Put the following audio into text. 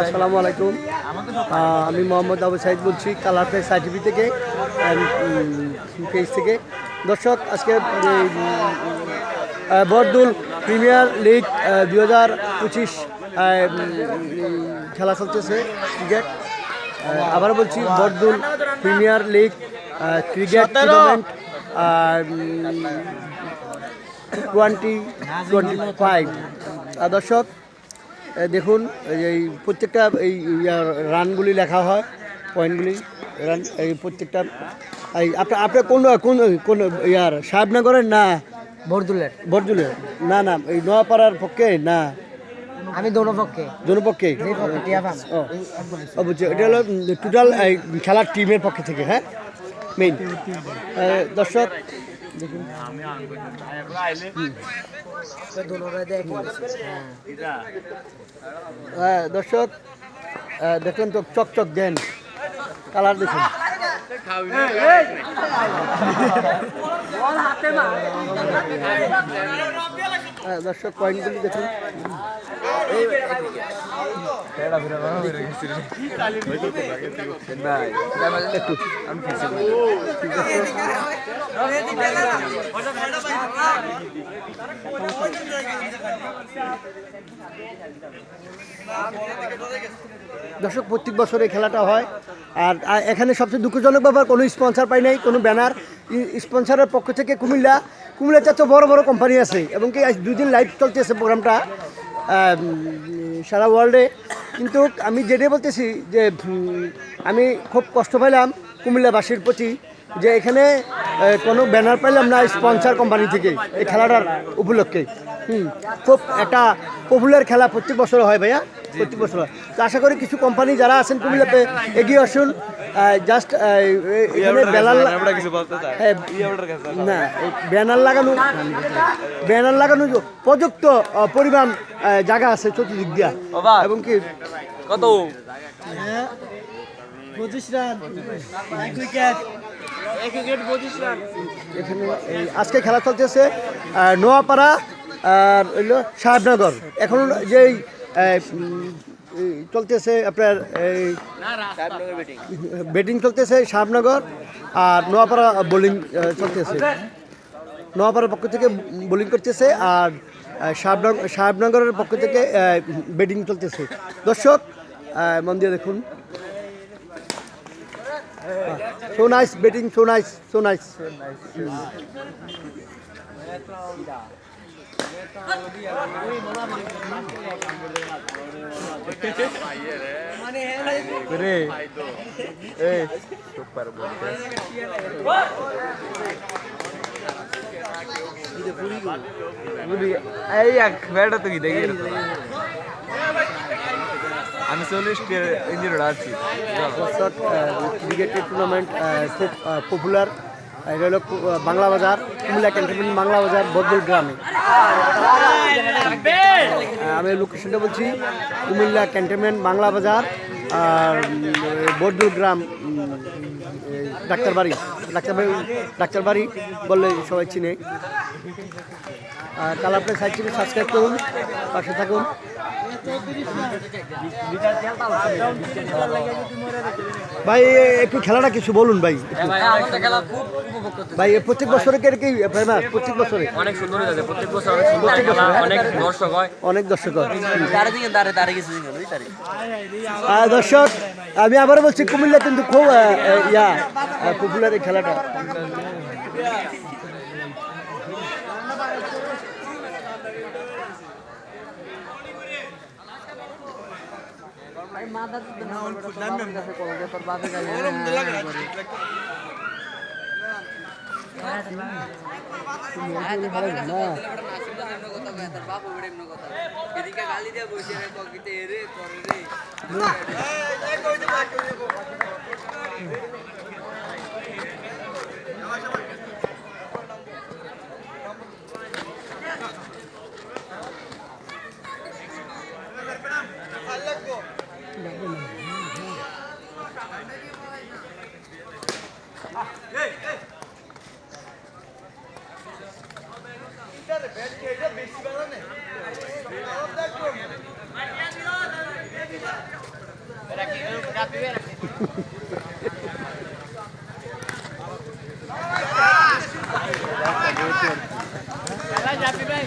আসসালামু আলাইকুম। আমি মোহাম্মদ আবু সাইদ বলছি কালার প্লেস সাইটিভি থেকে পেজ থেকে। দর্শক, আজকে বরদুল প্রিমিয়ার লিগ 2025 খেলা চলতেছে ক্রিকেট। আবারও বলছি, বরদুল প্রিমিয়ার লিগ ক্রিকেট টুর্নামেন্ট 2025। দর্শক দেখুন, এই প্রত্যেকটা এই রানগুলি লেখা হয়, পয়েন্টগুলি রান এই প্রত্যেকটা। এই আপনার কোন কোন কোন ইয়ার সাহেবনগরের না বরদুলের? না না, এই নোয়াপাড়ার পক্ষে না, আমি দোনোপক্ষে বুঝছি। এটা হলো টোটাল খেলার টিমের পক্ষ থেকে। হ্যাঁ, মেইন দর্শক দেখুন। দর্শক দেখুন তো, চকচক দেন কালার দেখুন। দর্শক পয়েন্টগুলি দেখুন। দর্শক, প্রত্যেক বছর এই খেলাটা হয়। আর এখানে সবচেয়ে দুঃখজনক ব্যাপার, কোনো স্পন্সর পাই নাই, কোনো ব্যানার। স্পন্সরের পক্ষ থেকে কুমিল্লাতে তো বড় বড় কোম্পানি আছে, এবং কি আজ 2 দিন লাইভ চলতেছে প্রোগ্রামটা সারা ওয়ার্ল্ডে। কিন্তু আমি যেটাই বলতেছি যে আমি খুব কষ্ট পাইলাম কুমিল্লাবাসীর প্রতি, যে এখানে কোনো ব্যানার পাইলাম না স্পন্সর কোম্পানি থেকে এই খেলাটার উপলক্ষে। খুব একটা পপুলার খেলা, প্রত্যেক বছর হয় ভাইয়া, প্রত্যেক বছর হয়। তো আশা করি কিছু কোম্পানি যারা আছেন কুমিল্লাতে এগিয়ে আসুন। জাস্ট এখানে না, ব্যানার লাগানো পর্যাপ্ত পরিমাণ জায়গা আছে চতুর্দিক দিয়া, এবং কি কত 25 রান উইকেট। এখানে আজকে খেলা চলতেছে নোয়াপাড়া আর হইল সাহেবনগর। এখন যেই চলতেছে আপনার এই ব্যাটিং চলতেছে সাহেবনগর, আর নোয়াপাড়া বোলিং চলতেছে। নোয়াপাড়ার পক্ষ থেকে বোলিং করতেছে, আর সাহেবনগরের পক্ষ থেকে ব্যাটিং চলতেছে। দর্শক মন দিয়ে দেখুন। So nice batting, so nice. আমি 40 ইঞ্জিন আছি। ক্রিকেট টুর্নামেন্ট খুব পপুলার। এটা হলো বাংলা বাজার, কুমিল্লা ক্যান্টনমেন্ট বাংলা বাজার, বদল গ্রামে। আমি লোকেশনটা বলছি, কুমিল্লা ক্যান্টনমেন্ট বাংলা বাজার আর বদল গ্রাম, ডাক্তারবাড়ি বললে সবাই চিনে। Colour place site TV subscribe করুন, পাশে থাকুন। ভাই একটু খেলাটা কিছু বলুন ভাই। ভাই প্রত্যেক বছরে কি প্রত্যেক বছরে অনেক সুন্দর হয়ে যাচ্ছে, প্রত্যেক বছর অনেক সুন্দর খেলা, অনেক দর্শক হয়। দর্শক, আমি আবারও বলছি, কুমিল্লা কিন্তু খুব পপুলার এই খেলাটা। খেলা যাবি ভাই